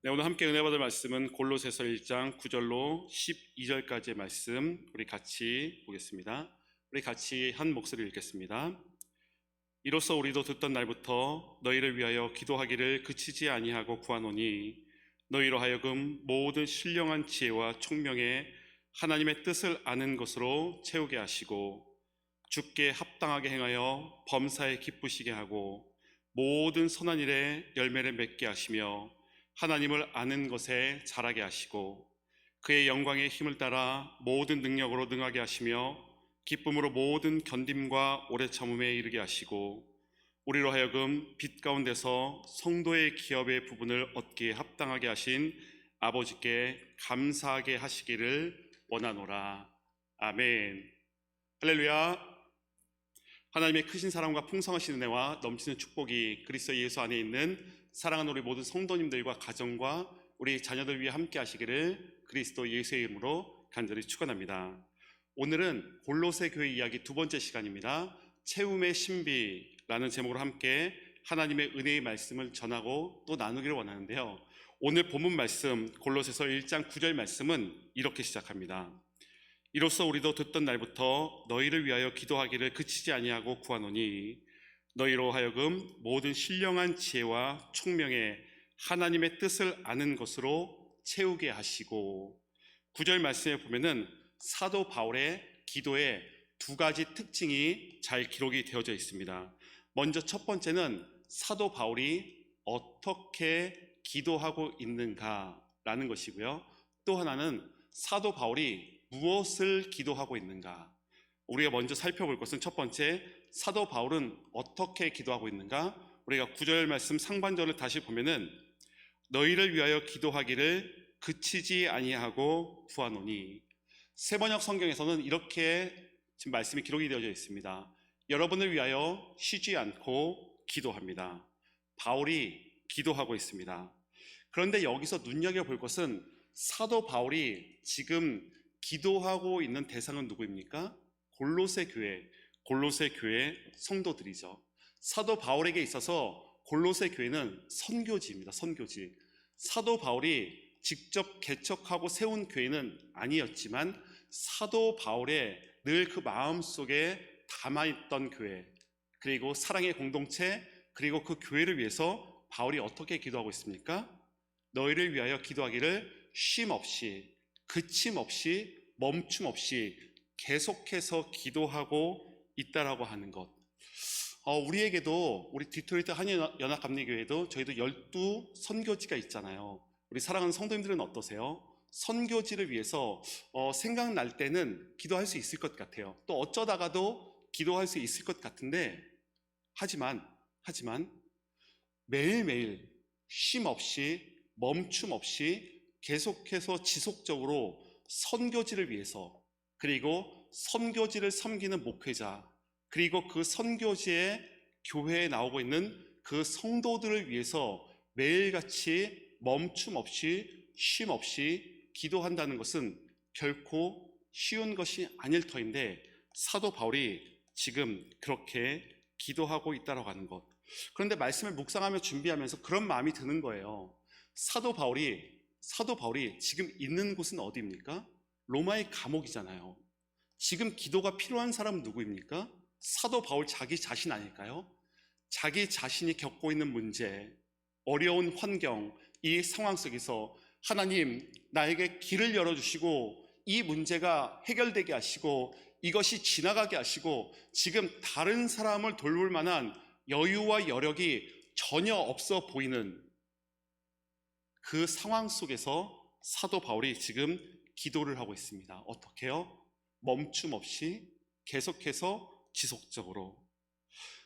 네, 오늘 함께 은혜 받을 말씀은 골로새서 1장 9절로 12절까지의 말씀 우리 같이 보겠습니다. 우리 같이 한 목소리 읽겠습니다. 이로써 우리도 듣던 날부터 너희를 위하여 기도하기를 그치지 아니하고 구하노니 너희로 하여금 모든 신령한 지혜와 총명에 하나님의 뜻을 아는 것으로 채우게 하시고 주께 합당하게 행하여 범사에 기쁘시게 하고 모든 선한 일에 열매를 맺게 하시며 하나님을 아는 것에 자라게 하시고 그의 영광의 힘을 따라 모든 능력으로 능하게 하시며 기쁨으로 모든 견딤과 오래 참음에 이르게 하시고 우리로 하여금 빛 가운데서 성도의 기업의 부분을 얻기에 합당하게 하신 아버지께 감사하게 하시기를 원하노라. 아멘. 할렐루야. 하나님의 크신 사랑과 풍성하신 은혜와 넘치는 축복이 그리스도 예수 안에 있는 사랑하는 우리 모든 성도님들과 가정과 우리 자녀들 위해 함께 하시기를 그리스도 예수의 이름으로 간절히 축원합니다. 오늘은 골로새 교회 이야기 두 번째 시간입니다. 채움의 신비라는 제목으로 함께 하나님의 은혜의 말씀을 전하고 또 나누기를 원하는데요. 오늘 본문 말씀 골로새서 1장 9절 말씀은 이렇게 시작합니다. 이로써 우리도 듣던 날부터 너희를 위하여 기도하기를 그치지 아니하고 구하노니 너희로 하여금 모든 신령한 지혜와 총명에 하나님의 뜻을 아는 것으로 채우게 하시고, 9절 말씀에 보면은 사도 바울의 기도에 두 가지 특징이 잘 기록이 되어져 있습니다. 먼저 첫 번째는 사도 바울이 어떻게 기도하고 있는가라는 것이고요. 또 하나는 사도 바울이 무엇을 기도하고 있는가. 우리가 먼저 살펴볼 것은 첫 번째, 사도 바울은 어떻게 기도하고 있는가. 우리가 9절 말씀 상반절을 다시 보면은 너희를 위하여 기도하기를 그치지 아니하고 구하노니, 세번역 성경에서는 이렇게 지금 말씀이 기록이 되어져 있습니다. 여러분을 위하여 쉬지 않고 기도합니다. 바울이 기도하고 있습니다. 그런데 여기서 눈여겨볼 것은 사도 바울이 지금 기도하고 있는 대상은 누구입니까? 골로새 교회 성도들이죠. 사도 바울에게 있어서 골로새 교회는 선교지입니다. 선교지. 사도 바울이 직접 개척하고 세운 교회는 아니었지만 사도 바울의 늘 그 마음속에 담아있던 교회, 그리고 사랑의 공동체, 그리고 그 교회를 위해서 바울이 어떻게 기도하고 있습니까? 너희를 위하여 기도하기를 쉼 없이, 그침 없이, 멈춤 없이 계속해서 기도하고 있다라고 하는 것. 우리에게도, 우리 디트로이트 한인연합감리교회도 저희도 12 선교지가 있잖아요. 우리 사랑하는 성도님들은 어떠세요? 선교지를 위해서 생각날 때는 기도할 수 있을 것 같아요. 또 어쩌다가도 기도할 수 있을 것 같은데, 하지만 매일매일 쉼 없이, 멈춤 없이 계속해서 지속적으로 선교지를 위해서, 그리고 선교지를 섬기는 목회자, 그리고 그 선교지에 교회에 나오고 있는 그 성도들을 위해서 매일같이 멈춤 없이 쉼 없이 기도한다는 것은 결코 쉬운 것이 아닐 터인데, 사도 바울이 지금 그렇게 기도하고 있다고 하는 것. 그런데 말씀을 묵상하며 준비하면서 그런 마음이 드는 거예요. 사도 바울이 지금 있는 곳은 어디입니까? 로마의 감옥이잖아요. 지금 기도가 필요한 사람은 누구입니까? 사도 바울 자기 자신 아닐까요? 자기 자신이 겪고 있는 문제, 어려운 환경, 이 상황 속에서 하나님, 나에게 길을 열어주시고 이 문제가 해결되게 하시고 이것이 지나가게 하시고, 지금 다른 사람을 돌볼 만한 여유와 여력이 전혀 없어 보이는 그 상황 속에서 사도 바울이 지금 기도를 하고 있습니다. 어떻게요? 멈춤 없이 계속해서 지속적으로.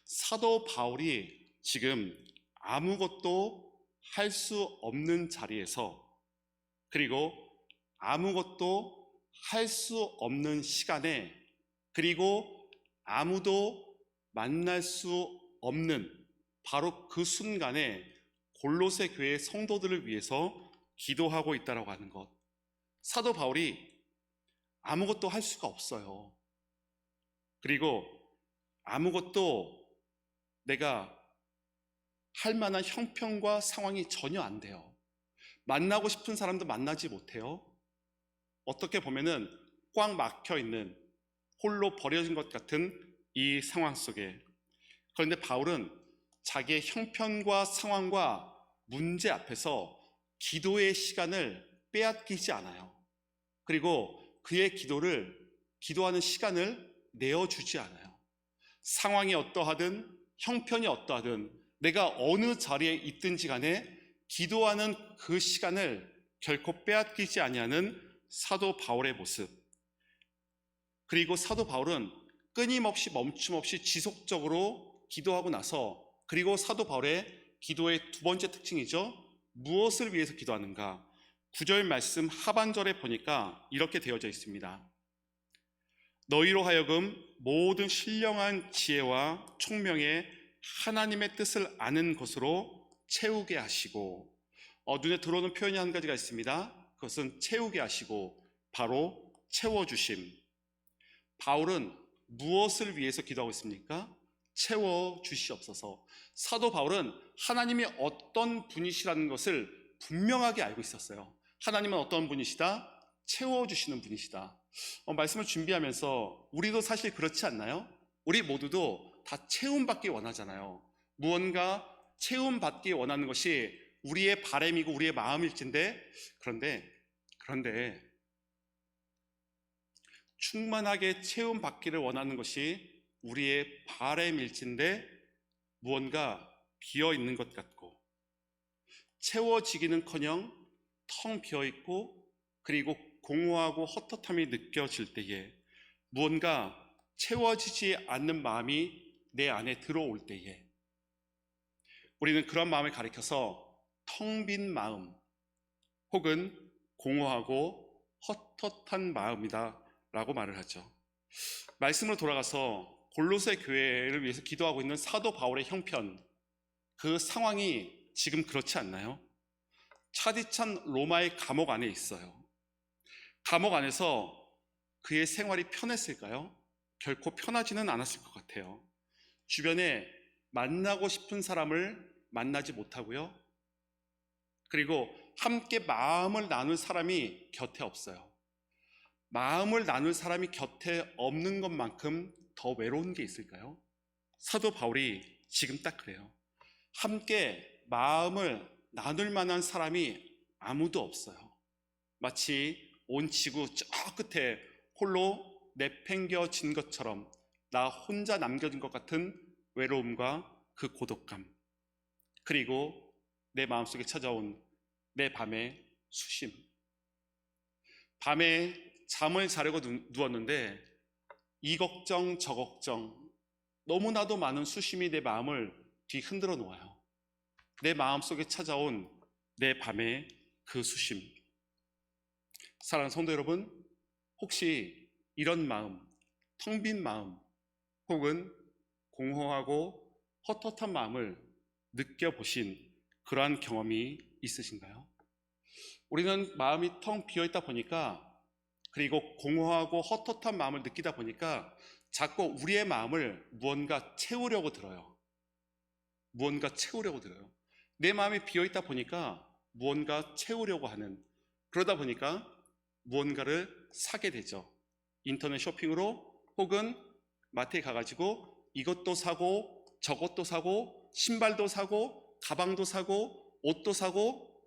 사도 바울이 지금 아무것도 할 수 없는 자리에서, 그리고 아무것도 할 수 없는 시간에, 그리고 아무도 만날 수 없는 바로 그 순간에 골로새 교회 성도들을 위해서 기도하고 있다고 하는 것. 사도 바울이 아무것도 할 수가 없어요. 그리고 아무것도 내가 할 만한 형편과 상황이 전혀 안 돼요. 만나고 싶은 사람도 만나지 못해요. 어떻게 보면은 꽉 막혀 있는, 홀로 버려진 것 같은 이 상황 속에, 그런데 바울은 자기의 형편과 상황과 문제 앞에서 기도의 시간을 빼앗기지 않아요. 그리고 그의 기도하는 시간을 내어주지 않아요. 상황이 어떠하든 형편이 어떠하든 내가 어느 자리에 있든지 간에 기도하는 그 시간을 결코 빼앗기지 아니하는 사도 바울의 모습. 그리고 사도 바울은 끊임없이 멈춤없이 지속적으로 기도하고 나서, 그리고 사도 바울의 기도의 두 번째 특징이죠. 무엇을 위해서 기도하는가? 9절 말씀 하반절에 보니까 이렇게 되어져 있습니다. 너희로 하여금 모든 신령한 지혜와 총명에 하나님의 뜻을 아는 것으로 채우게 하시고, 눈에 들어오는 표현이 한 가지가 있습니다. 그것은 채우게 하시고, 바로 채워주심. 바울은 무엇을 위해서 기도하고 있습니까? 채워주시옵소서. 사도 바울은 하나님이 어떤 분이시라는 것을 분명하게 알고 있었어요. 하나님은 어떤 분이시다? 채워주시는 분이시다. 말씀을 준비하면서 우리도 사실 그렇지 않나요? 우리 모두도 다 채움받기 원하잖아요. 무언가 채움받기 원하는 것이 우리의 바람이고 우리의 마음일진데, 그런데 충만하게 채움받기를 원하는 것이 우리의 바람일진데 무언가 비어있는 것 같고, 채워지기는커녕 텅 비어있고, 그리고 공허하고 헛헛함이 느껴질 때에, 무언가 채워지지 않는 마음이 내 안에 들어올 때에 우리는 그런 마음을 가리켜서 텅 빈 마음 혹은 공허하고 헛헛한 마음이다 라고 말을 하죠. 말씀으로 돌아가서 골로새 교회를 위해서 기도하고 있는 사도 바울의 형편, 그 상황이 지금 그렇지 않나요? 차디찬 로마의 감옥 안에 있어요. 감옥 안에서 그의 생활이 편했을까요? 결코 편하지는 않았을 것 같아요. 주변에 만나고 싶은 사람을 만나지 못하고요. 그리고 함께 마음을 나눌 사람이 곁에 없어요. 마음을 나눌 사람이 곁에 없는 것만큼 더 외로운 게 있을까요? 사도 바울이 지금 딱 그래요. 함께 마음을 나눌 만한 사람이 아무도 없어요. 마치 온 지구 저 끝에 홀로 내팽겨진 것처럼 나 혼자 남겨진 것 같은 외로움과 그 고독감, 그리고 내 마음속에 찾아온 내 밤의 수심. 밤에 잠을 자려고 누웠는데 이 걱정 저 걱정, 너무나도 많은 수심이 내 마음을 뒤흔들어 놓아요. 내 마음속에 찾아온 내 밤의 그 수심. 사랑하는 성도 여러분, 혹시 이런 마음, 텅 빈 마음 혹은 공허하고 헛헛한 마음을 느껴보신 그러한 경험이 있으신가요? 우리는 마음이 텅 비어있다 보니까, 그리고 공허하고 헛헛한 마음을 느끼다 보니까 자꾸 우리의 마음을 무언가 채우려고 들어요. 무언가 채우려고 들어요. 내 마음이 비어있다 보니까 무언가 채우려고 하는, 그러다 보니까 무언가를 사게 되죠. 인터넷 쇼핑으로 혹은 마트에 가가지고 이것도 사고 저것도 사고 신발도 사고 가방도 사고 옷도 사고,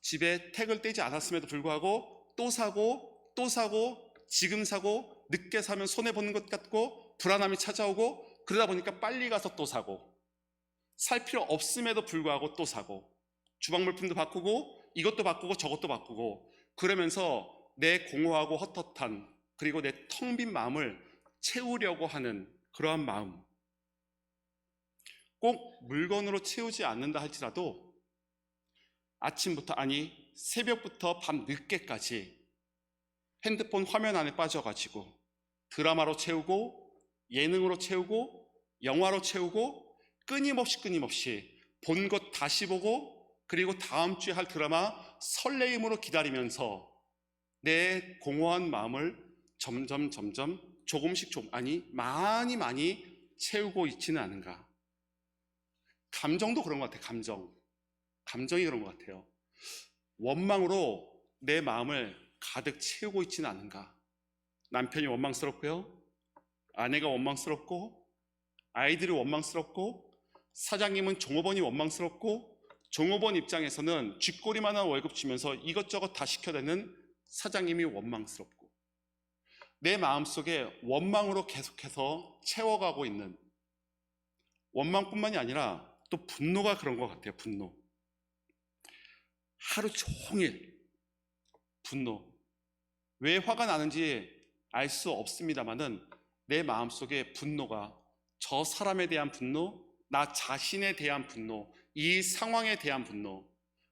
집에 택을 떼지 않았음에도 불구하고 또 사고 또 사고, 지금 사고 늦게 사면 손해보는 것 같고 불안함이 찾아오고, 그러다 보니까 빨리 가서 또 사고, 살 필요 없음에도 불구하고 또 사고, 주방 물품도 바꾸고 이것도 바꾸고 저것도 바꾸고, 그러면서 내 공허하고 헛헛한, 그리고 내 텅 빈 마음을 채우려고 하는 그러한 마음. 꼭 물건으로 채우지 않는다 할지라도 아침부터, 아니 새벽부터 밤 늦게까지 핸드폰 화면 안에 빠져가지고 드라마로 채우고 예능으로 채우고 영화로 채우고, 끊임없이 본 것 다시 보고, 그리고 다음 주에 할 드라마 설레임으로 기다리면서 내 공허한 마음을 점점 조금씩 많이 채우고 있지는 않은가. 감정도 그런 것 같아요. 감정이 그런 것 같아요. 원망으로 내 마음을 가득 채우고 있지는 않은가? 남편이 원망스럽고요, 아내가 원망스럽고, 아이들이 원망스럽고, 사장님은 종업원이 원망스럽고, 종업원 입장에서는 쥐꼬리만한 월급 주면서 이것저것 다 시켜대는 사장님이 원망스럽고, 내 마음속에 원망으로 계속해서 채워가고 있는, 원망뿐만이 아니라 또 분노가 그런 것 같아요. 분노. 하루 종일 분노. 왜 화가 나는지 알 수 없습니다만은 내 마음속에 분노가, 저 사람에 대한 분노, 나 자신에 대한 분노, 이 상황에 대한 분노.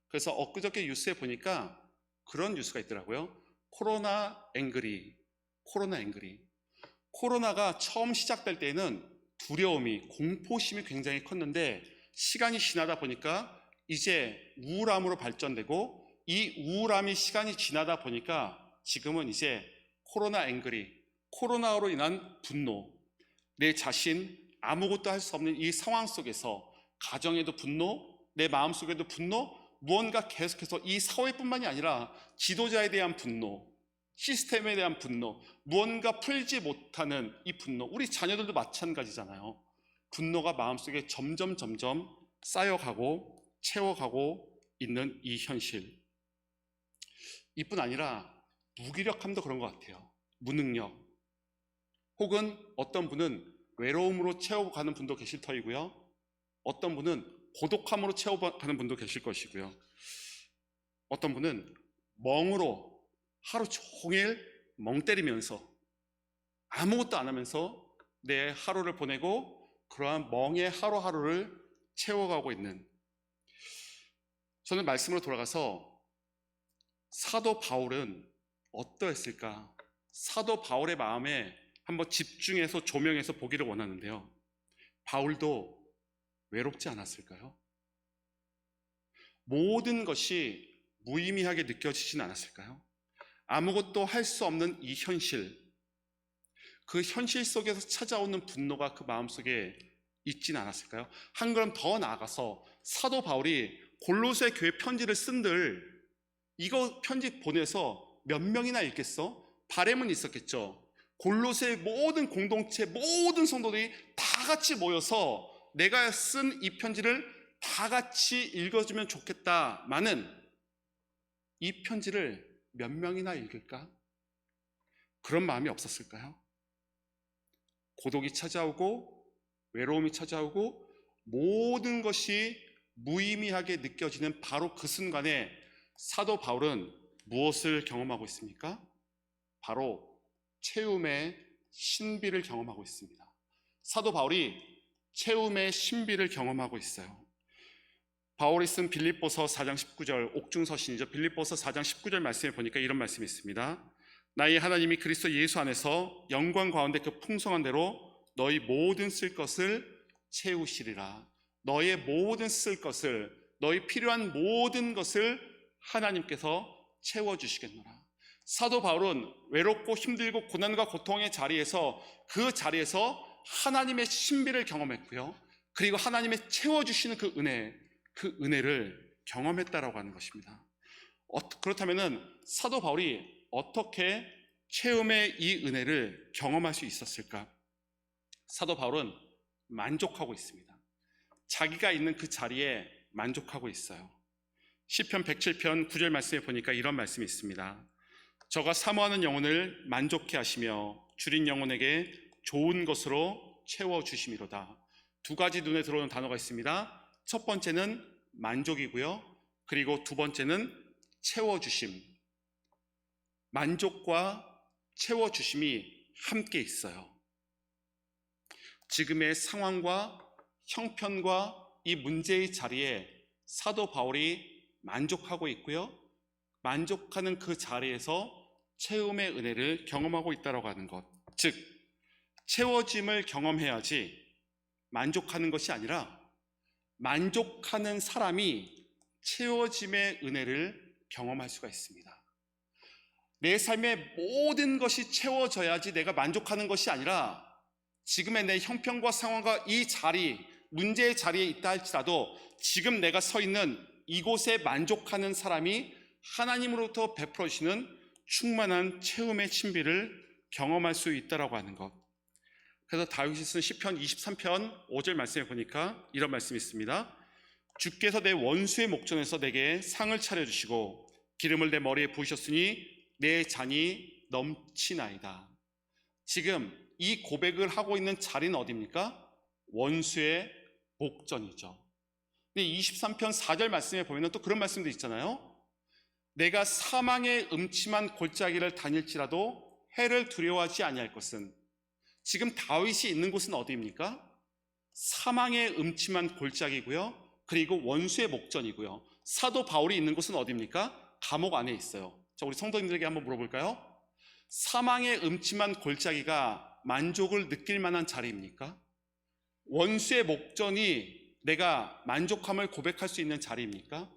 그래서 엊그저께 뉴스에 보니까 그런 뉴스가 있더라고요. 코로나 앵그리. 코로나가 처음 시작될 때에는 두려움이, 공포심이 굉장히 컸는데 시간이 지나다 보니까 이제 우울함으로 발전되고, 이 우울함이 시간이 지나다 보니까 지금은 이제 코로나 앵그리, 코로나로 인한 분노, 내 자신 아무것도 할 수 없는 이 상황 속에서 가정에도 분노, 내 마음속에도 분노, 무언가 계속해서 이 사회뿐만이 아니라 지도자에 대한 분노, 시스템에 대한 분노, 무언가 풀지 못하는 이 분노, 우리 자녀들도 마찬가지잖아요. 분노가 마음속에 점점 쌓여가고 채워가고 있는 이 현실. 이뿐 아니라 무기력함도 그런 것 같아요. 무능력. 혹은 어떤 분은 외로움으로 채워가는 분도 계실 터이고요, 어떤 분은 고독함으로 채워가는 분도 계실 것이고요, 어떤 분은 멍으로 하루 종일 멍 때리면서 아무것도 안 하면서 내 하루를 보내고 그러한 멍의 하루하루를 채워가고 있는. 저는 말씀으로 돌아가서 사도 바울은 어떠했을까? 사도 바울의 마음에 한번 집중해서 조명해서 보기를 원하는데요, 바울도 외롭지 않았을까요? 모든 것이 무의미하게 느껴지진 않았을까요? 아무것도 할 수 없는 이 현실, 그 현실 속에서 찾아오는 분노가 그 마음속에 있진 않았을까요? 한 걸음 더 나아가서 사도 바울이 골로새 교회 편지를 쓴들, 이거 편지 보내서 몇 명이나 읽겠어? 바램은 있었겠죠. 골로새 모든 공동체, 모든 성도들이 다 같이 모여서 내가 쓴 이 편지를 다 같이 읽어주면 좋겠다마는 이 편지를 몇 명이나 읽을까? 그런 마음이 없었을까요? 고독이 찾아오고 외로움이 찾아오고 모든 것이 무의미하게 느껴지는 바로 그 순간에 사도 바울은 무엇을 경험하고 있습니까? 바로 채움의 신비를 경험하고 있습니다. 사도 바울이 채움의 신비를 경험하고 있어요. 바울이 쓴 빌립보서 4장 19절, 옥중서신이죠. 빌립보서 4장 19절 말씀에 보니까 이런 말씀이 있습니다. 나의 하나님이 그리스도 예수 안에서 영광 가운데 그 풍성한 대로 너희 모든 쓸 것을 채우시리라. 너의 모든 쓸 것을, 너희 필요한 모든 것을 하나님께서 채워주시겠노라. 사도 바울은 외롭고 힘들고 고난과 고통의 자리에서, 그 자리에서 하나님의 신비를 경험했고요, 그리고 하나님의 채워주시는 그 은혜를 경험했다라고 하는 것입니다. 그렇다면 사도 바울이 어떻게 채움의 이 은혜를 경험할 수 있었을까? 사도 바울은 만족하고 있습니다. 자기가 있는 그 자리에 만족하고 있어요. 시편 107편 9절 말씀에 보니까 이런 말씀이 있습니다. 저가 사모하는 영혼을 만족해 하시며 줄인 영혼에게 좋은 것으로 채워주심이로다. 두 가지 눈에 들어오는 단어가 있습니다. 첫 번째는 만족이고요, 그리고 두 번째는 채워주심. 만족과 채워주심이 함께 있어요. 지금의 상황과 형편과 이 문제의 자리에 사도 바울이 만족하고 있고요, 만족하는 그 자리에서 채움의 은혜를 경험하고 있다고 하는 것. 즉, 채워짐을 경험해야지 만족하는 것이 아니라 만족하는 사람이 채워짐의 은혜를 경험할 수가 있습니다. 내 삶의 모든 것이 채워져야지 내가 만족하는 것이 아니라 지금의 내 형편과 상황과 이 자리, 문제의 자리에 있다 할지라도 지금 내가 서 있는 이곳에 만족하는 사람이 하나님으로부터 베풀어 주시는 충만한 체험의 신비를 경험할 수 있다라고 하는 것. 그래서 다윗이 쓴 시편 23편 5절 말씀에 보니까 이런 말씀이 있습니다. 주께서 내 원수의 목전에서 내게 상을 차려주시고 기름을 내 머리에 부으셨으니 내 잔이 넘치나이다. 지금 이 고백을 하고 있는 자리는 어디입니까? 원수의 목전이죠. 근데 23편 4절 말씀에 보면 또 그런 말씀도 있잖아요. 내가 사망의 음침한 골짜기를 다닐지라도 해를 두려워하지 아니할 것은. 지금 다윗이 있는 곳은 어디입니까? 사망의 음침한 골짜기고요. 그리고 원수의 목전이고요. 사도 바울이 있는 곳은 어디입니까? 감옥 안에 있어요. 자, 우리 성도님들에게 한번 물어볼까요? 사망의 음침한 골짜기가 만족을 느낄 만한 자리입니까? 원수의 목전이 내가 만족함을 고백할 수 있는 자리입니까?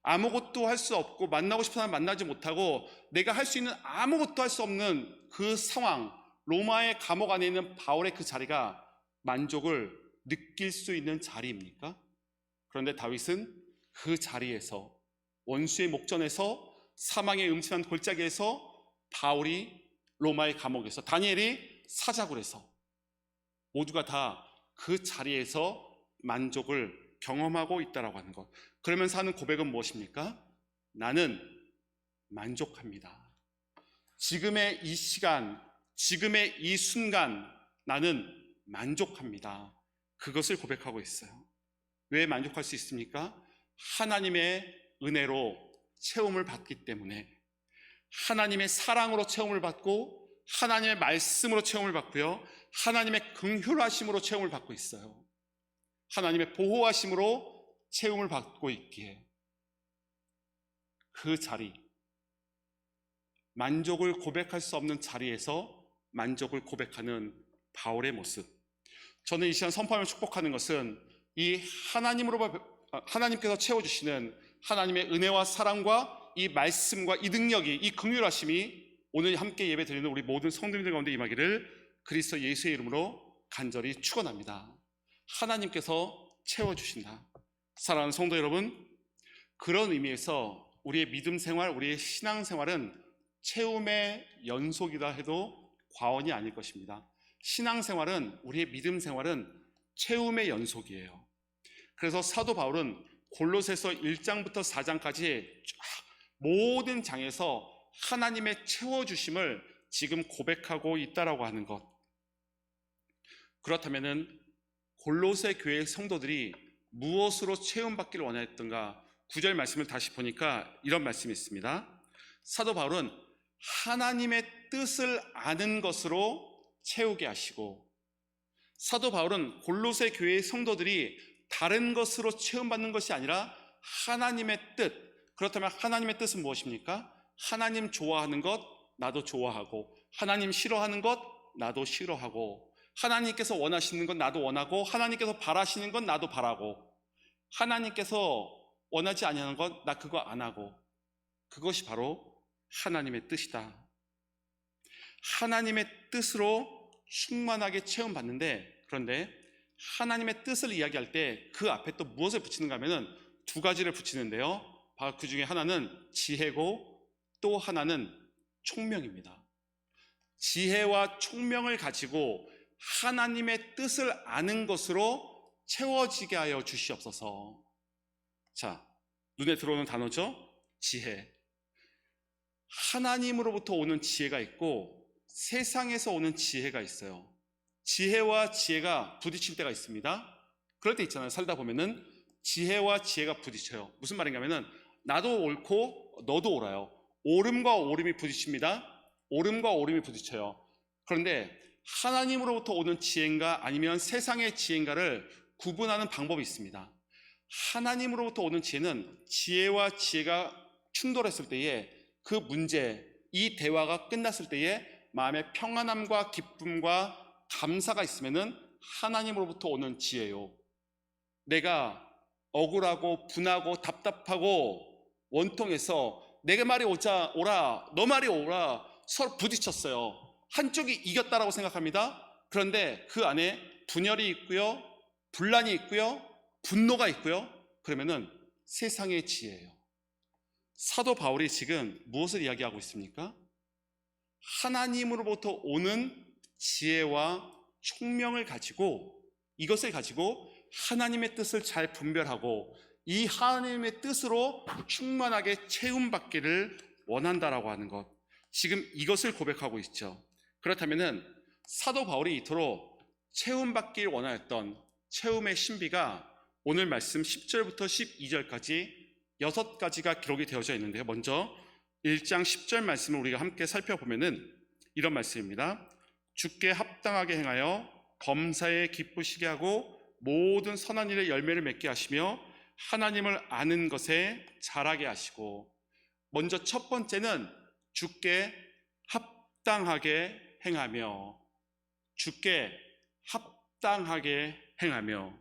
아무것도 할 수 없고 만나고 싶은 사람 만나지 못하고 내가 할 수 있는 아무것도 할 수 없는 그 상황, 로마의 감옥 안에 있는 바울의 그 자리가 만족을 느낄 수 있는 자리입니까? 그런데 다윗은 그 자리에서, 원수의 목전에서, 사망의 음침한 골짜기에서, 바울이 로마의 감옥에서, 다니엘이 사자굴에서 모두가 다 그 자리에서 만족을 경험하고 있다라고 하는 것. 그러면서 하는 고백은 무엇입니까? 나는 만족합니다. 지금의 이 시간, 지금의 이 순간 나는 만족합니다. 그것을 고백하고 있어요. 왜 만족할 수 있습니까? 하나님의 은혜로 체험을 받기 때문에, 하나님의 사랑으로 체험을 받고 하나님의 말씀으로 체험을 받고요, 하나님의 긍휼하심으로 체험을 받고 있어요. 하나님의 보호하심으로 체험을 받고 있기에 그 자리, 만족을 고백할 수 없는 자리에서 만족을 고백하는 바울의 모습. 저는 이 시간 선포하며 축복하는 것은 이 하나님께서 채워주시는 하나님의 은혜와 사랑과 이 말씀과 이 능력이, 이 긍휼하심이 오늘 함께 예배 드리는 우리 모든 성도님들 가운데 임하기를 그리스도 예수의 이름으로 간절히 축원합니다. 하나님께서 채워주신다. 사랑하는 성도 여러분, 그런 의미에서 우리의 믿음 생활, 우리의 신앙 생활은 체험의 연속이다 해도 과언이 아닐 것입니다. 신앙 생활은, 우리의 믿음 생활은 체험의 연속이에요. 그래서 사도 바울은 골로새서 1장부터 4장까지 모든 장에서 하나님의 채워주심을 지금 고백하고 있다라고 하는 것. 그렇다면은 골로새 교회 성도들이 무엇으로 체험받기를 원하였던가? 9절 말씀을 다시 보니까 이런 말씀이 있습니다. 사도 바울은 하나님의 뜻을 아는 것으로 채우게 하시고, 사도 바울은 골로새 교회의 성도들이 다른 것으로 체험받는 것이 아니라 하나님의 뜻. 그렇다면 하나님의 뜻은 무엇입니까? 하나님 좋아하는 것 나도 좋아하고, 하나님 싫어하는 것 나도 싫어하고, 하나님께서 원하시는 건 나도 원하고, 하나님께서 바라시는 건 나도 바라고, 하나님께서 원하지 아니하는 것 나 그거 안 하고, 그것이 바로 하나님의 뜻이다. 하나님의 뜻으로 충만하게 체험받는데, 그런데 하나님의 뜻을 이야기할 때 그 앞에 또 무엇을 붙이는가 하면은 두 가지를 붙이는데요. 바로 그 중에 하나는 지혜고 또 하나는 총명입니다. 지혜와 총명을 가지고 하나님의 뜻을 아는 것으로 채워지게 하여 주시옵소서. 자, 눈에 들어오는 단어죠? 지혜. 하나님으로부터 오는 지혜가 있고 세상에서 오는 지혜가 있어요. 지혜와 지혜가 부딪힐 때가 있습니다. 그럴 때 있잖아요. 살다 보면은 지혜와 지혜가 부딪혀요. 무슨 말인가 하면은 나도 옳고 너도 옳아요. 옳음과 옳음이 부딪힙니다. 옳음과 옳음이 부딪혀요. 그런데 하나님으로부터 오는 지혜인가 아니면 세상의 지혜인가를 구분하는 방법이 있습니다. 하나님으로부터 오는 지혜는 지혜와 지혜가 충돌했을 때에 그 문제, 이 대화가 끝났을 때에 마음의 평안함과 기쁨과 감사가 있으면은 하나님으로부터 오는 지혜요. 내가 억울하고 분하고 답답하고 원통해서 내가 말이 오라 너 말이 오라 서로 부딪혔어요. 한쪽이 이겼다라고 생각합니다. 그런데 그 안에 분열이 있고요, 분란이 있고요, 분노가 있고요. 그러면은 세상의 지혜예요. 사도 바울이 지금 무엇을 이야기하고 있습니까? 하나님으로부터 오는 지혜와 총명을 가지고, 이것을 가지고 하나님의 뜻을 잘 분별하고 이 하나님의 뜻으로 충만하게 채움받기를 원한다라고 하는 것, 지금 이것을 고백하고 있죠. 그렇다면은 사도 바울이 이토록 채움받길 원하였던 채움의 신비가 오늘 말씀 10절부터 12절까지 6가지가 기록이 되어져 있는데요. 먼저 1장 10절 말씀을 우리가 함께 살펴보면은 이런 말씀입니다. 주께 합당하게 행하여 범사에 기쁘시게 하고 모든 선한 일의 열매를 맺게 하시며 하나님을 아는 것에 자라게 하시고, 먼저 첫 번째는 주께 합당하게 행하며, 주께 합당하게 행하며,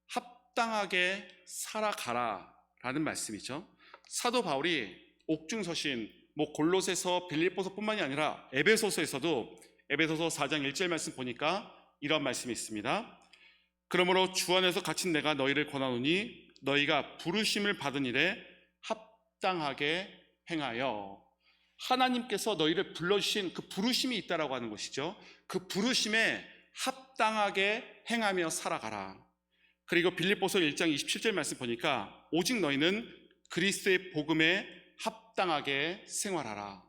합당하게 살아가라 라는 말씀이죠. 사도 바울이 옥중서신 골로새서, 빌립보서뿐만이 아니라 에베소서에서도 에베소서 4장 1절 말씀 보니까 이런 말씀이 있습니다. 그러므로 주 안에서 갇힌 내가 너희를 권하노니 너희가 부르심을 받은 일에 합당하게 행하여, 하나님께서 너희를 불러주신 그 부르심이 있다라고 하는 것이죠. 그 부르심에 합당하게 행하며 살아가라. 그리고 빌립보서 1장 27절 말씀 보니까 오직 너희는 그리스도의 복음에 합당하게 생활하라.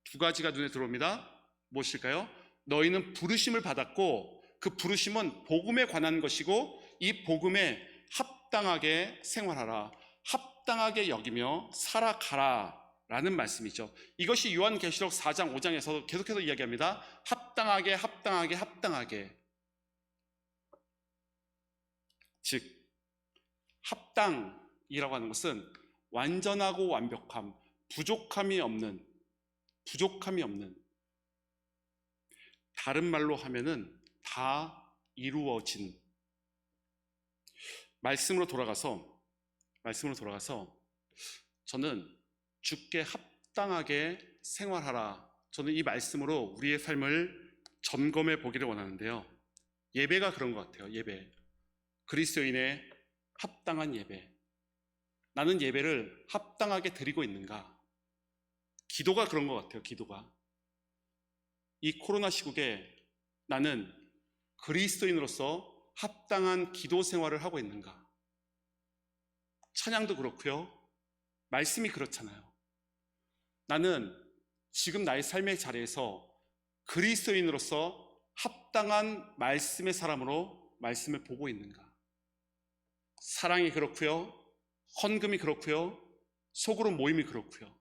두 가지가 눈에 들어옵니다. 무엇일까요? 너희는 부르심을 받았고 그 부르심은 복음에 관한 것이고 이 복음에 합당하게 생활하라, 합당하게 여기며 살아가라 라는 말씀이죠. 이것이 요한계시록 4장 5장에서 계속해서 이야기합니다. 합당하게, 합당하게, 합당하게. 즉 합당이라고 하는 것은 완전하고 완벽함, 부족함이 없는, 다른 말로 하면은 다 이루어진. 말씀으로 돌아가서 저는 주께 합당하게 생활하라, 저는 이 말씀으로 우리의 삶을 점검해 보기를 원하는데요. 예배가 그런 것 같아요. 예배, 그리스도인의 합당한 예배. 나는 예배를 합당하게 드리고 있는가? 기도가 그런 것 같아요. 기도가 이 코로나 시국에 나는 그리스도인으로서 합당한 기도 생활을 하고 있는가? 찬양도 그렇고요, 말씀이 그렇잖아요. 나는 지금 나의 삶의 자리에서 그리스도인으로서 합당한 말씀의 사람으로 말씀을 보고 있는가? 사랑이 그렇고요, 헌금이 그렇고요, 속으로 모임이 그렇고요,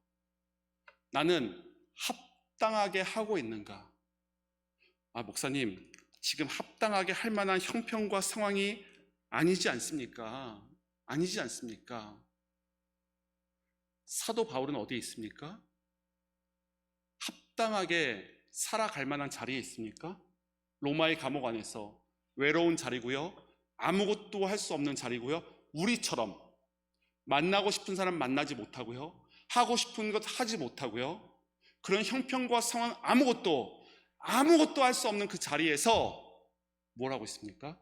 나는 합당하게 하고 있는가? 목사님, 지금 합당하게 할 만한 형편과 상황이 아니지 않습니까? 아니지 않습니까? 사도 바울은 어디에 있습니까? 합당하게 살아갈 만한 자리에 있습니까? 로마의 감옥 안에서 외로운 자리고요, 아무것도 할 수 없는 자리고요, 우리처럼 만나고 싶은 사람 만나지 못하고요, 하고 싶은 것 하지 못하고요, 그런 형편과 상황 아무것도 할 수 없는 그 자리에서 뭘 하고 있습니까?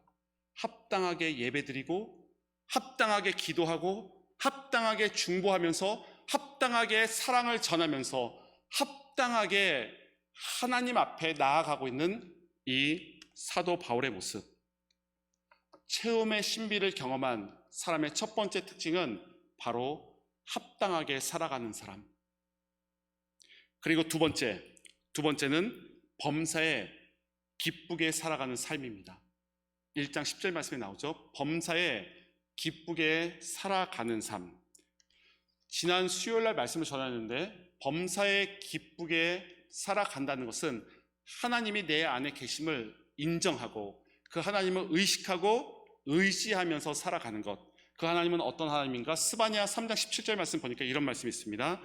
합당하게 예배드리고, 합당하게 기도하고, 합당하게 중보하면서, 합당하게 사랑을 전하면서, 합당하게 하나님 앞에 나아가고 있는 이 사도 바울의 모습. 체험의 신비를 경험한 사람의 첫 번째 특징은 바로 합당하게 살아가는 사람. 그리고 두 번째는 범사에 기쁘게 살아가는 삶입니다. 1장 10절 말씀에 나오죠. 범사에 기쁘게 살아가는 삶. 지난 수요일날 말씀을 전하는데, 범사에 기쁘게 살아간다는 것은 하나님이 내 안에 계심을 인정하고 그 하나님을 의식하고 의지하면서 살아가는 것. 그 하나님은 어떤 하나님인가? 스바냐 3장 17절 말씀 보니까 이런 말씀이 있습니다.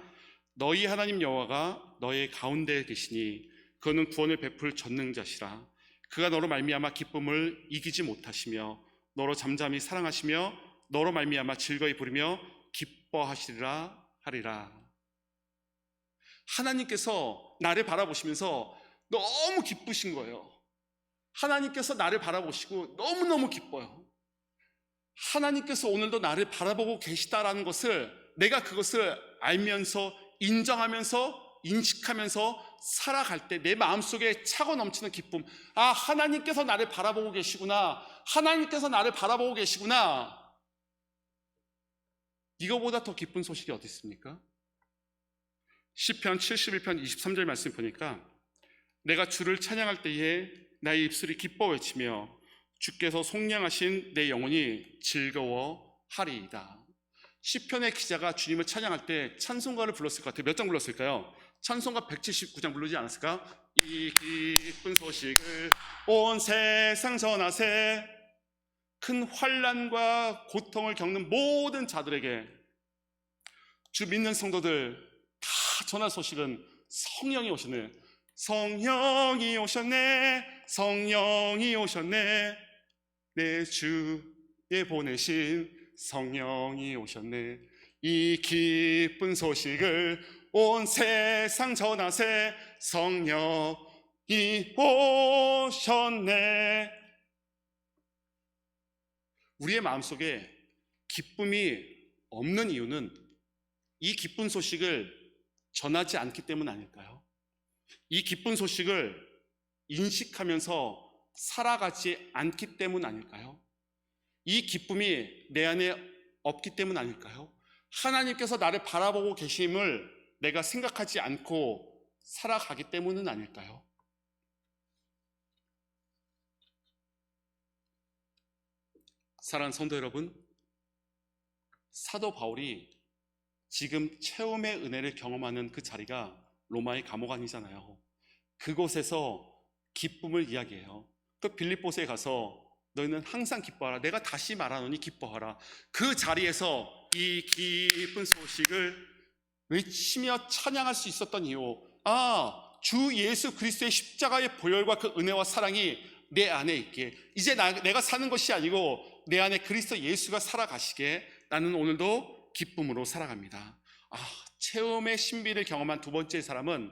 너희 하나님 여호와가 너희 가운데에 계시니 그는 구원을 베풀 전능자시라. 그가 너로 말미암아 기쁨을 이기지 못하시며 너로 잠잠히 사랑하시며 너로 말미암아 즐거이 부르며 기뻐하시리라 하리라. 하나님께서 나를 바라보시면서 너무 기쁘신 거예요. 하나님께서 나를 바라보시고 너무너무 기뻐요. 하나님께서 오늘도 나를 바라보고 계시다라는 것을 내가 그것을 알면서 인정하면서 인식하면서 살아갈 때 내 마음속에 차고 넘치는 기쁨, 아, 하나님께서 나를 바라보고 계시구나, 하나님께서 나를 바라보고 계시구나. 이거보다 더 기쁜 소식이 어디 있습니까? 시편 71편 23절 말씀 보니까 내가 주를 찬양할 때에 나의 입술이 기뻐 외치며 주께서 속량하신 내 영혼이 즐거워하리이다. 시편의 기자가 주님을 찬양할 때 찬송가를 불렀을 것 같아요. 몇 장 불렀을까요? 찬송가 179장 부르지 않았을까? 이 기쁜 소식을 온 세상 전하세. 큰 환난과 고통을 겪는 모든 자들에게, 주 믿는 성도들 다 전할 소식은 성령이 오셨네. 성령이 오셨네. 성령이 오셨네. 내 주에 보내신 성령이 오셨네. 이 기쁜 소식을 온 세상 전하세. 성령이 오셨네. 우리의 마음속에 기쁨이 없는 이유는 이 기쁜 소식을 전하지 않기 때문 아닐까요? 이 기쁜 소식을 인식하면서 살아가지 않기 때문 아닐까요? 이 기쁨이 내 안에 없기 때문 아닐까요? 하나님께서 나를 바라보고 계심을 내가 생각하지 않고 살아가기 때문은 아닐까요? 사랑하는 성도 여러분, 사도 바울이 지금 체험의 은혜를 경험하는 그 자리가 로마의 감옥 아니잖아요. 그곳에서 기쁨을 이야기해요. 그 빌립보스에 가서 너희는 항상 기뻐하라, 내가 다시 말하노니 기뻐하라. 그 자리에서 이 기쁜 소식을 외치며 찬양할 수 있었던 이유, 주 예수 그리스도의 십자가의 보혈과 그 은혜와 사랑이 내 안에 있게, 이제 내가 사는 것이 아니고 내 안에 그리스도 예수가 살아가시게 나는 오늘도 기쁨으로 살아갑니다. 체험의 신비를 경험한 두 번째 사람은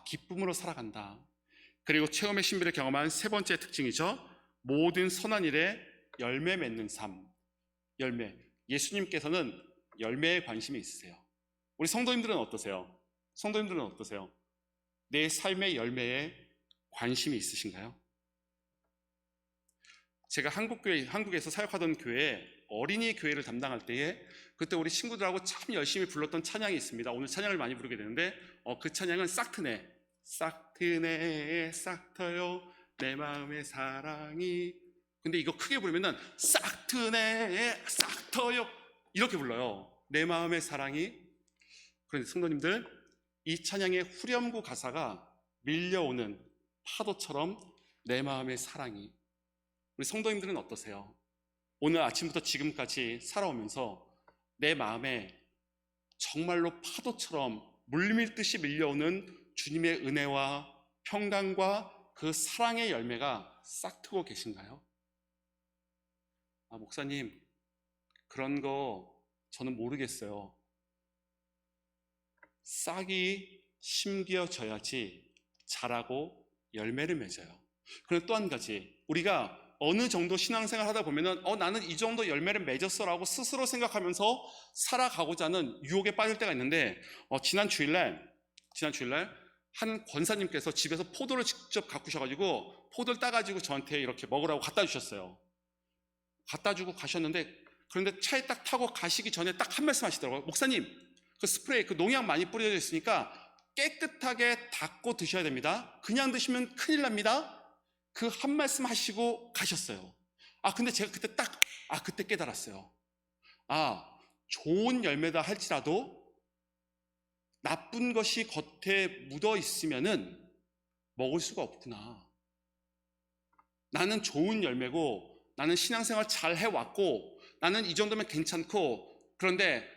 기쁨으로 살아간다. 그리고 체험의 신비를 경험한 세 번째 특징이죠. 모든 선한 일에 열매 맺는 삶. 열매. 예수님께서는 열매에 관심이 있으세요. 우리 성도님들은 어떠세요? 성도님들은 어떠세요? 내 삶의 열매에 관심이 있으신가요? 제가 한국에서 사역하던 교회에 어린이 교회를 담당할 때에 그때 우리 친구들하고 참 열심히 불렀던 찬양이 있습니다. 오늘 찬양을 많이 부르게 되는데 그 찬양은 싹트네. 싹트네 싹터요 내 마음의 사랑이. 근데 이거 크게 부르면은 싹트네 싹터요 이렇게 불러요. 내 마음의 사랑이. 그런데 성도님들, 이 찬양의 후렴구 가사가 밀려오는 파도처럼 내 마음의 사랑이. 우리 성도님들은 어떠세요? 오늘 아침부터 지금까지 살아오면서 내 마음에 정말로 파도처럼 물밀듯이 밀려오는 주님의 은혜와 평강과 그 사랑의 열매가 싹트고 계신가요? 목사님, 그런 거 저는 모르겠어요. 싹이 심겨져야지 자라고 열매를 맺어요. 그리고 또 한 가지, 우리가 어느 정도 신앙생활 하다 보면은 나는 이 정도 열매를 맺었어 라고 스스로 생각하면서 살아가고자 하는 유혹에 빠질 때가 있는데 지난 주일날 한 권사님께서 집에서 포도를 직접 갖고 오셔가지고 포도를 따가지고 저한테 이렇게 먹으라고 갖다 주셨어요. 갖다 주고 가셨는데, 그런데 차에 딱 타고 가시기 전에 딱 한 말씀 하시더라고요. 목사님, 그 스프레이, 그 농약 많이 뿌려져 있으니까 깨끗하게 닦고 드셔야 됩니다. 그냥 드시면 큰일 납니다. 그 한 말씀 하시고 가셨어요. 근데 제가 그때 깨달았어요. 좋은 열매다 할지라도 나쁜 것이 겉에 묻어 있으면은 먹을 수가 없구나. 나는 좋은 열매고, 나는 신앙생활 잘 해왔고, 나는 이 정도면 괜찮고, 그런데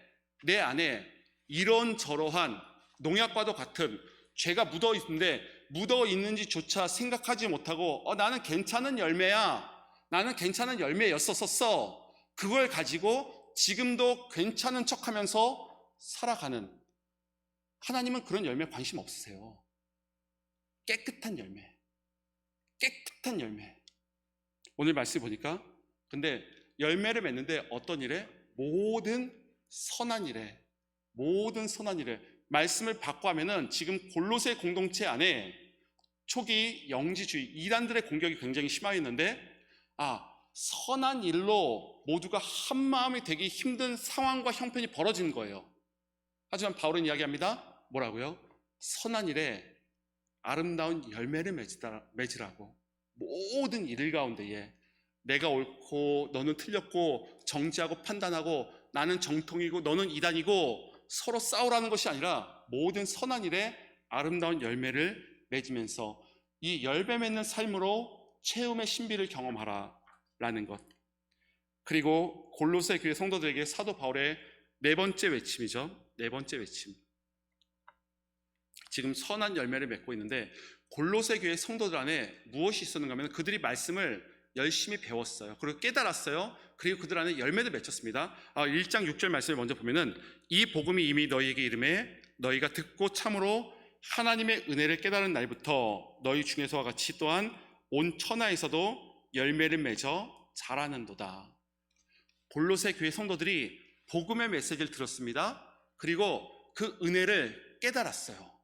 내 안에 이런저러한 농약과도 같은 죄가 묻어 있는데 묻어 있는지조차 생각하지 못하고 나는 괜찮은 열매야, 나는 괜찮은 열매였었어, 그걸 가지고 지금도 괜찮은 척하면서 살아가는, 하나님은 그런 열매에 관심 없으세요. 깨끗한 열매. 오늘 말씀 보니까 근데 열매를 맺는데 어떤 일에? 모든 선한 일에 모든 선한 일에 말씀을 바꿔 하면은 지금 골로새 공동체 안에 초기 영지주의 이단들의 공격이 굉장히 심하였는데 선한 일로 모두가 한 마음이 되기 힘든 상황과 형편이 벌어진 거예요. 하지만 바울은 이야기합니다. 뭐라고요? 선한 일에 아름다운 열매를 맺으라고. 모든 일 가운데에 내가 옳고 너는 틀렸고 정지하고 판단하고 나는 정통이고 너는 이단이고 서로 싸우라는 것이 아니라 모든 선한 일에 아름다운 열매를 맺으면서 이 열매 맺는 삶으로 체험의 신비를 경험하라 라는 것. 그리고 골로새 교회 성도들에게 사도 바울의 네 번째 외침이죠. 네 번째 외침. 지금 선한 열매를 맺고 있는데 골로새 교회 성도들 안에 무엇이 있었는가 하면 그들이 말씀을 열심히 배웠어요. 그리고 깨달았어요. 그리고 그들 안에 열매를 맺혔습니다. 1장 6절 말씀을 먼저 보면은 이 복음이 이미 너희에게 이름에 너희가 듣고 참으로 하나님의 은혜를 깨달은 날부터 너희 중에서와 같이 또한 온 천하에서도 열매를 맺어 자라는도다. 골로새 교회 성도들이 복음의 메시지를 들었습니다. 그리고 그 은혜를 깨달았어요.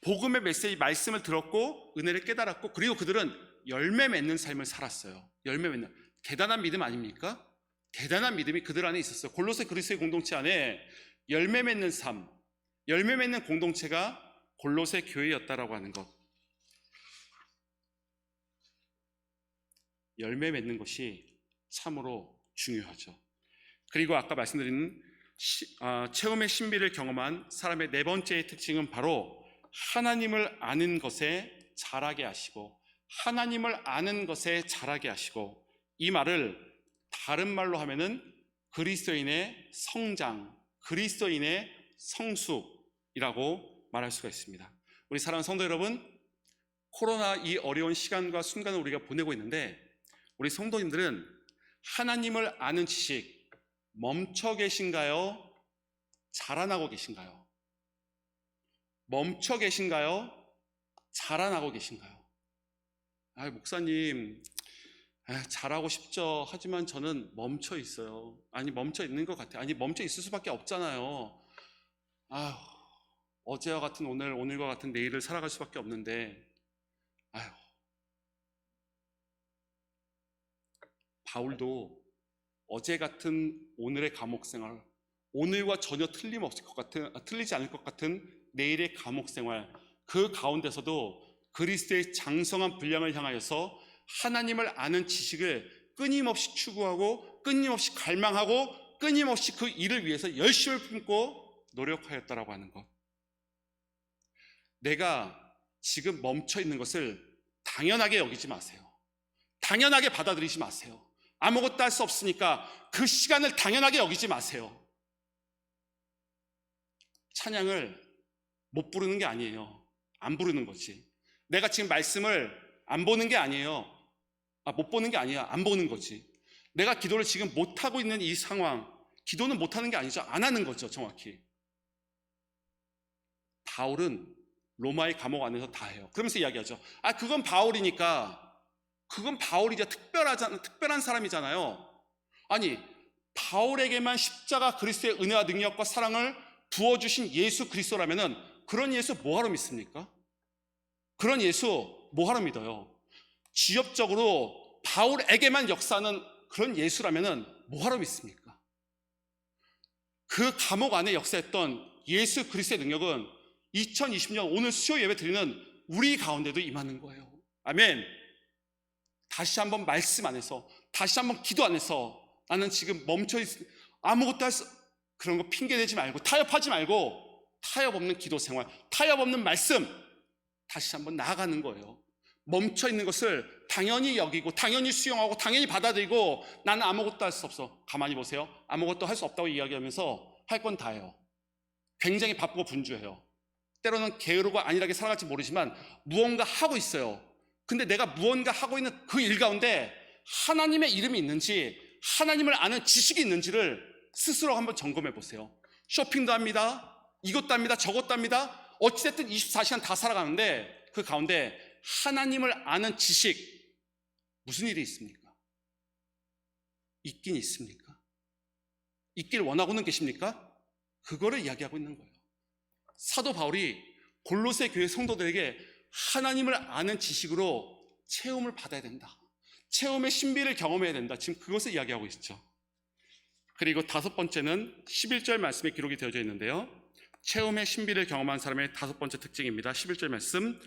복음의 메시지 말씀을 들었고 은혜를 깨달았고 그리고 그들은 열매 맺는 삶을 살았어요. 열매 맺는 대단한 믿음 아닙니까? 대단한 믿음이 그들 안에 있었어요. 골로새 그리스도의 공동체 안에 열매 맺는 삶, 열매 맺는 공동체가 골로새 교회였다라고 하는 것. 열매 맺는 것이 참으로 중요하죠. 그리고 아까 말씀드린 체험의 신비를 경험한 사람의 네 번째의 특징은 바로 하나님을 아는 것에 자라게 하시고 하나님을 아는 것에 자라게 하시고 이 말을 다른 말로 하면은 그리스도인의 성장, 그리스도인의 성숙이라고 말할 수가 있습니다. 우리 사랑하는 성도 여러분, 코로나 이 어려운 시간과 순간을 우리가 보내고 있는데 우리 성도님들은 하나님을 아는 지식 멈춰 계신가요? 자라나고 계신가요? 멈춰 계신가요? 자라나고 계신가요? 목사님, 잘하고 싶죠. 하지만 저는 멈춰 있어요. 아니, 멈춰 있는 것 같아요. 아니, 멈춰 있을 수밖에 없잖아요. 어제와 같은 오늘, 오늘과 같은 내일을 살아갈 수밖에 없는데, 바울도 어제 같은 오늘의 감옥 생활, 오늘과 전혀 틀리지 않을 것 같은 내일의 감옥 생활, 그 가운데서도 그리스도의 장성한 분량을 향하여서 하나님을 아는 지식을 끊임없이 추구하고 끊임없이 갈망하고 끊임없이 그 일을 위해서 열심을 품고 노력하였다라고 하는 것. 내가 지금 멈춰 있는 것을 당연하게 여기지 마세요. 당연하게 받아들이지 마세요. 아무것도 할 수 없으니까 그 시간을 당연하게 여기지 마세요. 찬양을 못 부르는 게 아니에요. 안 부르는 거지. 내가 지금 말씀을 안 보는 게 아니에요. 못 보는 게 아니야. 안 보는 거지. 내가 기도를 지금 못하고 있는 이 상황, 기도는 못하는 게 아니죠. 안 하는 거죠, 정확히. 바울은 로마의 감옥 안에서 다 해요. 그러면서 이야기하죠. 그건 바울이니까. 그건 바울이죠. 특별한 사람이잖아요. 아니, 바울에게만 십자가 그리스도의 은혜와 능력과 사랑을 부어주신 예수 그리스도라면은 그런 예수 뭐하러 믿습니까? 그런 예수 뭐하러 믿어요? 지엽적으로 바울에게만 역사하는 그런 예수라면은 뭐하러 믿습니까? 그 감옥 안에 역사했던 예수 그리스도의 능력은 2020년 오늘 수요 예배 드리는 우리 가운데도 임하는 거예요. 아멘. 다시 한번 말씀 안에서, 다시 한번 기도 안에서 나는 지금 아무것도 그런 거 핑계대지 말고, 타협하지 말고, 타협 없는 기도 생활, 타협 없는 말씀, 다시 한번 나아가는 거예요. 멈춰 있는 것을 당연히 여기고, 당연히 수용하고, 당연히 받아들이고, 나는 아무것도 할 수 없어. 가만히 보세요. 아무것도 할 수 없다고 이야기하면서 할 건 다 해요. 굉장히 바쁘고 분주해요. 때로는 게으르고 안일하게 살아갈지 모르지만 무언가 하고 있어요. 근데 내가 무언가 하고 있는 그 일 가운데 하나님의 이름이 있는지, 하나님을 아는 지식이 있는지를 스스로 한번 점검해 보세요. 쇼핑도 합니다. 이것도 합니다. 저것도 합니다. 어찌됐든 24시간 다 살아가는데 그 가운데 하나님을 아는 지식, 무슨 일이 있습니까? 있긴 있습니까? 있길 원하고는 계십니까? 그거를 이야기하고 있는 거예요. 사도 바울이 골로새 교회 성도들에게 하나님을 아는 지식으로 체험을 받아야 된다. 체험의 신비를 경험해야 된다. 지금 그것을 이야기하고 있죠. 그리고 다섯 번째는 11절 말씀에 기록이 되어져 있는데요. 체험의 신비를 경험한 사람의 다섯 번째 특징입니다. 11절 말씀.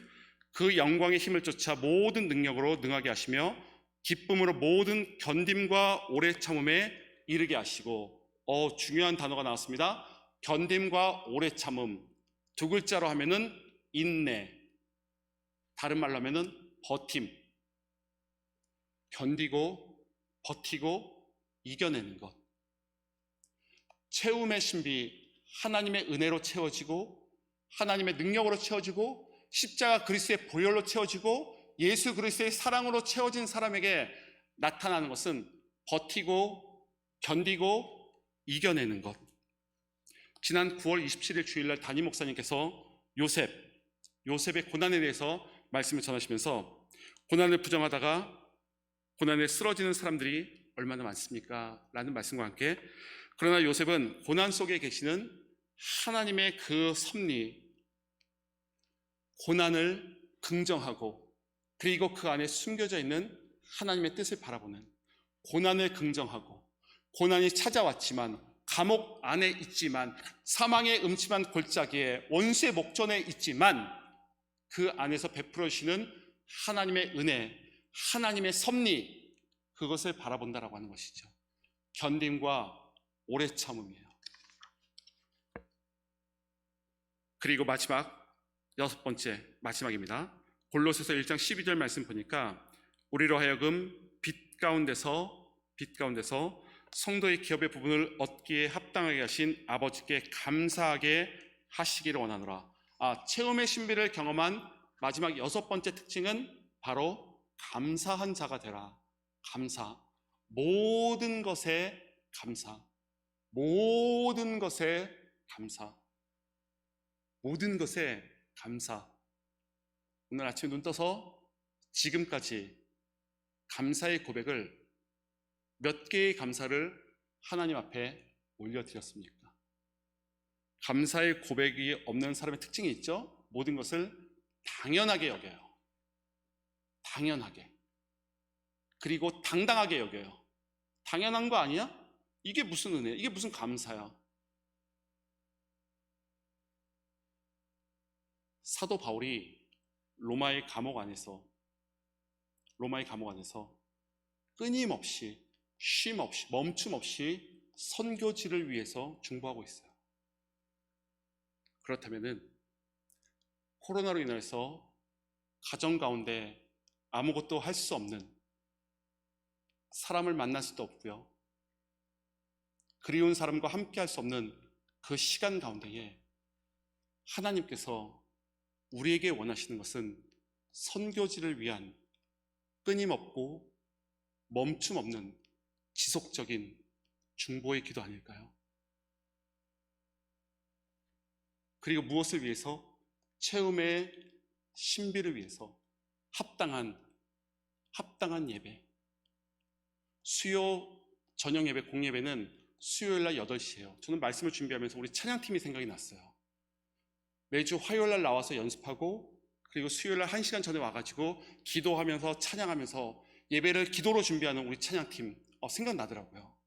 그 영광의 힘을 쫓아 모든 능력으로 능하게 하시며 기쁨으로 모든 견딤과 오래 참음에 이르게 하시고. 중요한 단어가 나왔습니다. 견딤과 오래 참음. 두 글자로 하면은 인내. 다른 말로 하면은 버팀. 견디고 버티고 이겨내는 것. 채움의 신비, 하나님의 은혜로 채워지고 하나님의 능력으로 채워지고 십자가 그리스도의 보혈로 채워지고 예수 그리스도의 사랑으로 채워진 사람에게 나타나는 것은 버티고 견디고 이겨내는 것. 지난 9월 27일 주일날 담임 목사님께서 요셉의 고난에 대해서 말씀을 전하시면서 고난을 부정하다가 고난에 쓰러지는 사람들이 얼마나 많습니까? 라는 말씀과 함께 그러나 요셉은 고난 속에 계시는 하나님의 그 섭리, 고난을 긍정하고 그리고 그 안에 숨겨져 있는 하나님의 뜻을 바라보는, 고난을 긍정하고 고난이 찾아왔지만 감옥 안에 있지만 사망의 음침한 골짜기에 원수의 목전에 있지만 그 안에서 베풀어 주시는 하나님의 은혜, 하나님의 섭리, 그것을 바라본다라고 하는 것이죠. 견딤과 오래 참음이에요. 그리고 여섯 번째 마지막입니다. 골로새서 1장 12절 말씀 보니까 우리로 하여금 빛 가운데서 성도의 기업의 부분을 얻기에 합당하게 하신 아버지께 감사하게 하시기를 원하노라. 체험의 신비를 경험한 마지막 여섯 번째 특징은 바로 감사한 자가 되라. 감사. 모든 것에 감사. 모든 것에 감사. 모든 것에 감사. 오늘 아침에 눈 떠서 지금까지 감사의 고백을 몇 개의 감사를 하나님 앞에 올려드렸습니까? 감사의 고백이 없는 사람의 특징이 있죠? 모든 것을 당연하게 여겨요. 당연하게. 그리고 당당하게 여겨요. 당연한 거 아니야? 이게 무슨 은혜야? 이게 무슨 감사야? 사도 바울이 로마의 감옥 안에서 끊임없이 쉼 없이 멈춤 없이 선교지를 위해서 중보하고 있어요. 그렇다면은 코로나로 인해서 가정 가운데 아무것도 할 수 없는, 사람을 만날 수도 없고요, 그리운 사람과 함께 할 수 없는 그 시간 가운데에 하나님께서 우리에게 원하시는 것은 선교지를 위한 끊임없고 멈춤 없는 지속적인 중보의 기도 아닐까요? 그리고 무엇을 위해서? 체험의 신비를 위해서 합당한 예배. 수요 저녁 예배, 공예배는 수요일 날 8시예요. 저는 말씀을 준비하면서 우리 찬양팀이 생각이 났어요. 매주 화요일 날 나와서 연습하고 그리고 수요일 날 1시간 전에 와가지고 기도하면서 찬양하면서 예배를 기도로 준비하는 우리 찬양팀 생각나더라고요.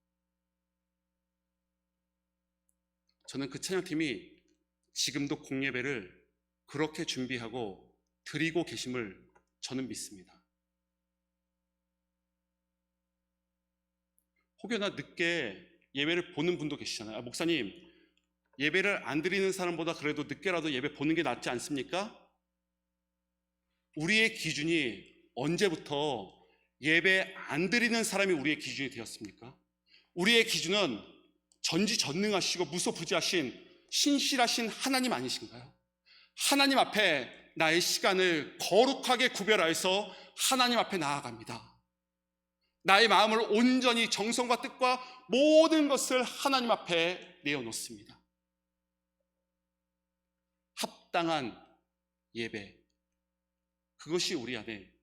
저는 그 찬양팀이 지금도 공예배를 그렇게 준비하고 드리고 계심을 저는 믿습니다. 혹여나 늦게 예배를 보는 분도 계시잖아요. 목사님, 예배를 안 드리는 사람보다 그래도 늦게라도 예배 보는 게 낫지 않습니까? 우리의 기준이 언제부터 예배 안 드리는 사람이 우리의 기준이 되었습니까? 우리의 기준은 전지전능하시고 무소부지하신 신실하신 하나님 아니신가요? 하나님 앞에 나의 시간을 거룩하게 구별하여서 하나님 앞에 나아갑니다. 나의 마음을 온전히 정성과 뜻과 모든 것을 하나님 앞에 내어놓습니다. 합당한 예배, 그것이 우리 안에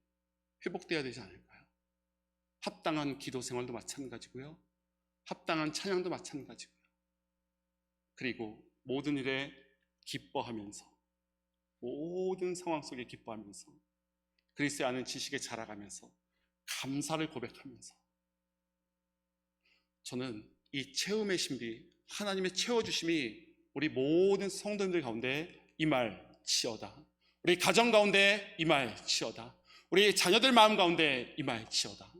회복되어야 되지 않을까요? 합당한 기도 생활도 마찬가지고요, 합당한 찬양도 마찬가지고요. 그리고 모든 일에 기뻐하면서, 모든 상황 속에 기뻐하면서, 그리스도의 아는 지식에 자라가면서, 감사를 고백하면서, 저는 이 채움의 신비, 하나님의 채워주심이 우리 모든 성도님들 가운데 임할지어다. 우리 가정 가운데 임할지어다. 우리 자녀들 마음 가운데 임할지어다.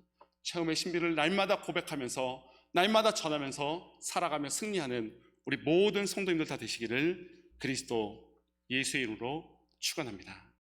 체험의 신비를 날마다 고백하면서, 날마다 전하면서 살아가며 승리하는 우리 모든 성도님들 다 되시기를 그리스도 예수의 이름으로 축원합니다.